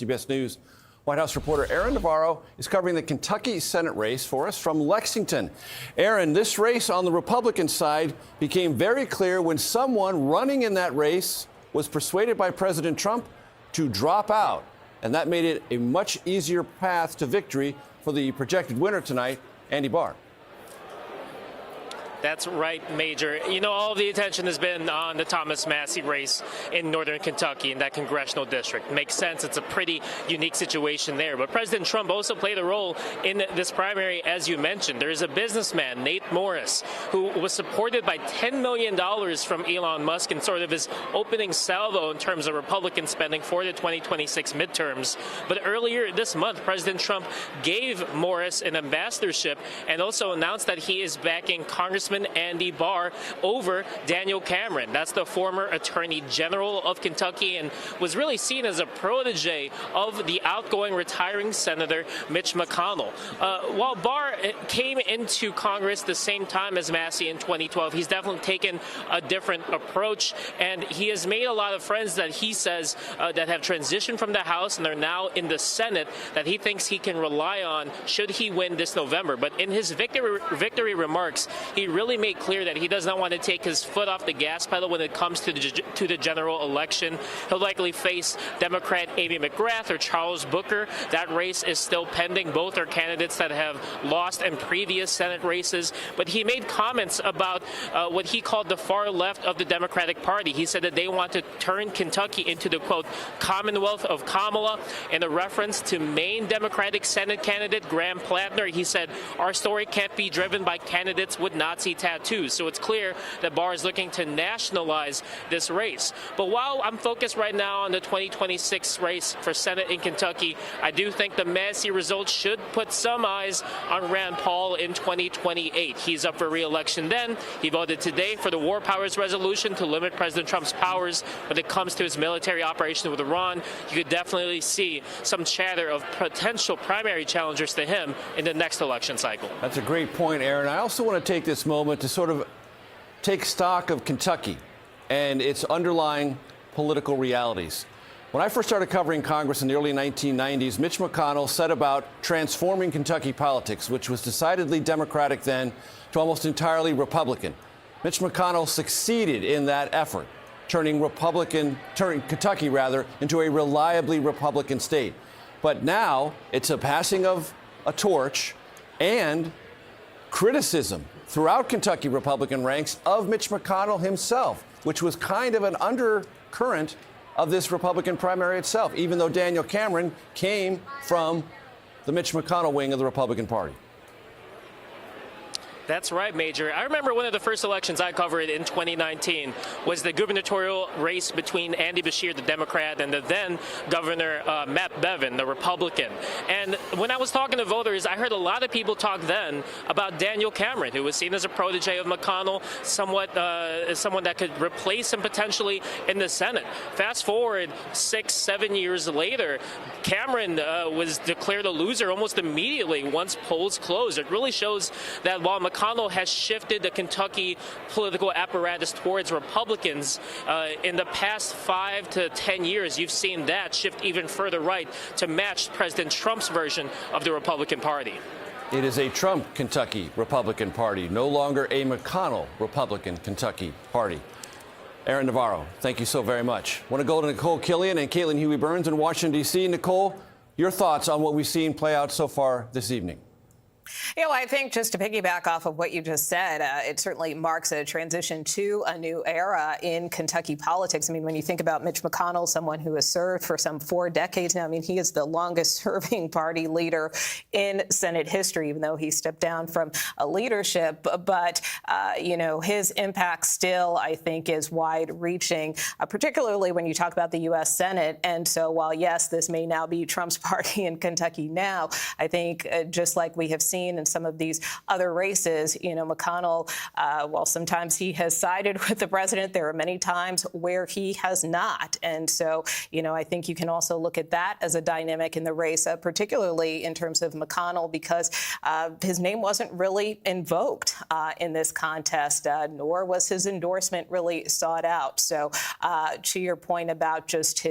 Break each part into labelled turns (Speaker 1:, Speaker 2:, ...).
Speaker 1: CBS News White House reporter Aaron Navarro is covering the Kentucky Senate race for us from Lexington. Aaron, this race on the Republican side became very clear when someone running in that race was persuaded by President Trump to drop out. And that made it a much easier path to victory for the projected winner tonight, Andy Barr.
Speaker 2: That's right, Major. You know, all of the attention has been on the Thomas Massie race in northern Kentucky in that congressional district. Makes sense. It's a pretty unique situation there. But President Trump also played a role in this primary, as you mentioned. There's a businessman, Nate Morris, who was supported by $10 million from Elon Musk in sort of his opening salvo in terms of Republican spending for the 2026 midterms. But earlier this month, President Trump gave Morris an ambassadorship and also announced that he is backing Congressman Andy Barr over Daniel Cameron. That's the former Attorney General of Kentucky and was really seen as a protege of the outgoing retiring Senator Mitch McConnell. While Barr came into Congress the same time as Massie in 2012, he's definitely taken a different approach, and he has made a lot of friends that he says that have transitioned from the House and are now in the Senate that he thinks he can rely on should he win this November. But in his victory remarks, he really made clear that he does not want to take his foot off the gas pedal when it comes to the general election. He'll likely face Democrat Amy McGrath or Charles Booker. That race is still pending. Both are candidates that have lost in previous Senate races. But he made comments about what he called the far left of the Democratic Party. He said that they want to turn Kentucky into the, quote, Commonwealth of Kamala. In a reference to Maine Democratic Senate candidate Graham Plattner, he said, our story can't be driven by candidates with Nazi tattoos. So it's clear that Barr is looking to nationalize this race. But while I'm focused right now on the 2026 race for Senate in Kentucky, I do think the Massie results should put some eyes on Rand Paul in 2028. He's up for re-election then. He voted today for the War Powers Resolution to limit President Trump's powers when it comes to his military operation with Iran. You could definitely see some chatter of potential primary challengers to him in the next election cycle.
Speaker 1: That's a great point, Aaron. I also want to take this moment to sort of take stock of Kentucky and its underlying political realities. When I first started covering Congress in the early 1990s, Mitch McConnell set about transforming Kentucky politics, which was decidedly Democratic then, to almost entirely Republican. Mitch McConnell succeeded in that effort, turning Kentucky into a reliably Republican state. But now it's a passing of a torch and criticism throughout Kentucky Republican ranks of Mitch McConnell himself, which was kind of an undercurrent of this Republican primary itself, even though Daniel Cameron came from the Mitch McConnell wing of the Republican Party.
Speaker 2: That's right, Major. I remember one of the first elections I covered in 2019 was the gubernatorial race between Andy Beshear, the Democrat, and the then Governor Matt Bevin, the Republican. And when I was talking to voters, I heard a lot of people talk then about Daniel Cameron, who was seen as a protege of McConnell, someone that could replace him potentially in the Senate. Fast forward 6-7 years later, Cameron was declared a loser almost immediately once polls closed. It really shows that while McConnell has shifted the Kentucky political apparatus towards Republicans in the past 5 to 10 years. You've seen that shift even further right to match President Trump's version of the Republican Party.
Speaker 1: It is a Trump Kentucky Republican Party, no longer a McConnell Republican Kentucky Party. Aaron Navarro, thank you so very much. I want to go to Nikole Killion and Caitlin Huey-Burns in Washington, D.C. Nikole, your thoughts on what we've seen play out so far this evening?
Speaker 3: You know, I think just to piggyback off of what you just said, it certainly marks a transition to a new era in Kentucky politics. I mean, when you think about Mitch McConnell, someone who has served for some 4 decades now, I mean, he is the longest serving party leader in Senate history, even though he stepped down from leadership. But, you know, his impact still, I think, is wide reaching, particularly when you talk about the U.S. Senate. And so while, yes, this may now be Trump's party in Kentucky now, I think just like we have seen seen in some of these other races. McConnell, while sometimes he has sided with the president, there are many times where he has not. And so, I think you can also look at that as a dynamic in the race, particularly in terms of McConnell, because his name wasn't really invoked in this contest, nor was his endorsement really sought out. So to your point about just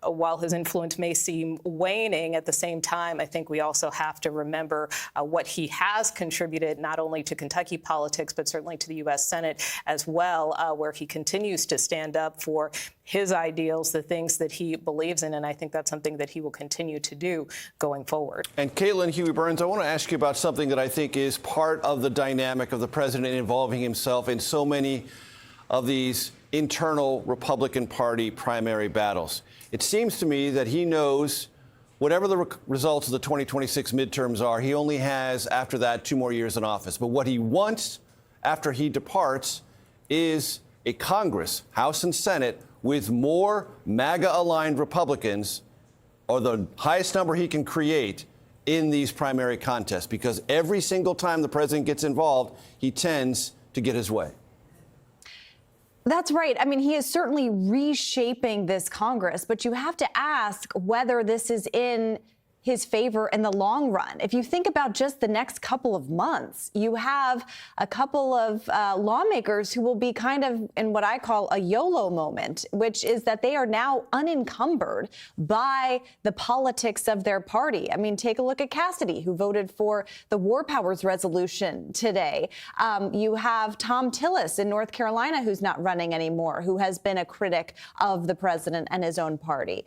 Speaker 3: while his influence may seem waning, at the same time, I think we also have to remember what he has contributed not only to Kentucky politics, but certainly to the U.S. Senate as well, where he continues to stand up for his ideals, the things that he believes in. And I think that's something that he will continue to do going forward.
Speaker 1: And Caitlin, Huey-Burns, I want to ask you about something that I think is part of the dynamic of the president involving himself in so many of these internal Republican Party primary battles. It seems to me that he knows whatever the results of the 2026 midterms are, he only has, after that, 2 more years in office. But what he wants after he departs is a Congress, House and Senate, with more MAGA-aligned Republicans, or the highest number he can create in these primary contests, because every single time the president gets involved, he tends to get his way.
Speaker 4: That's right. I mean, he is certainly reshaping this Congress, but you have to ask whether this is in his favor in the long run. If you think about just the next couple of months, you have a couple of lawmakers who will be kind of in what I call a YOLO moment, which is that they are now unencumbered by the politics of their party. I mean, take a look at Cassidy, who voted for the War Powers resolution today. You have Tom Tillis in North Carolina, who's not running anymore, who has been a critic of the president and his own party.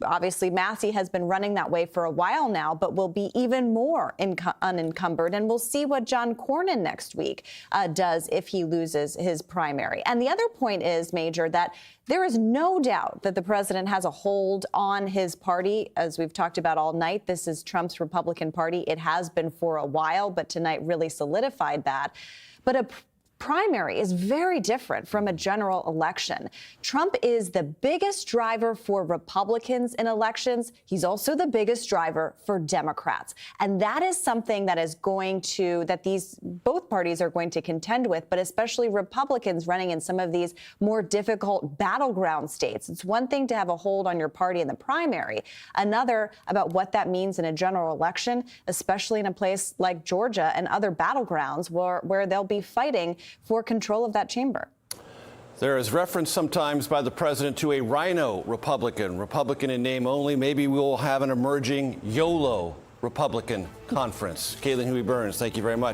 Speaker 4: Obviously, Massey has been running that way for a while now, but will be even more unencumbered. And we'll see what John Cornyn next week does if he loses his primary. And the other point is, Major, that there is no doubt that the president has a hold on his party. As we've talked about all night, this is Trump's Republican Party. It has been for a while, but tonight really solidified that. But a primary is very different from a general election. Trump is the biggest driver for Republicans in elections. He's also the biggest driver for Democrats. And that is something that is both parties are going to contend with, but especially Republicans running in some of these more difficult battleground states. It's one thing to have a hold on your party in the primary, another about what that means in a general election, especially in a place like Georgia and other battlegrounds where they'll be fighting for control of that chamber.
Speaker 1: There is reference sometimes by the president to a rhino Republican in name only. Maybe we will have an emerging YOLO Republican conference. Caitlin Huey-Burns, thank you very much.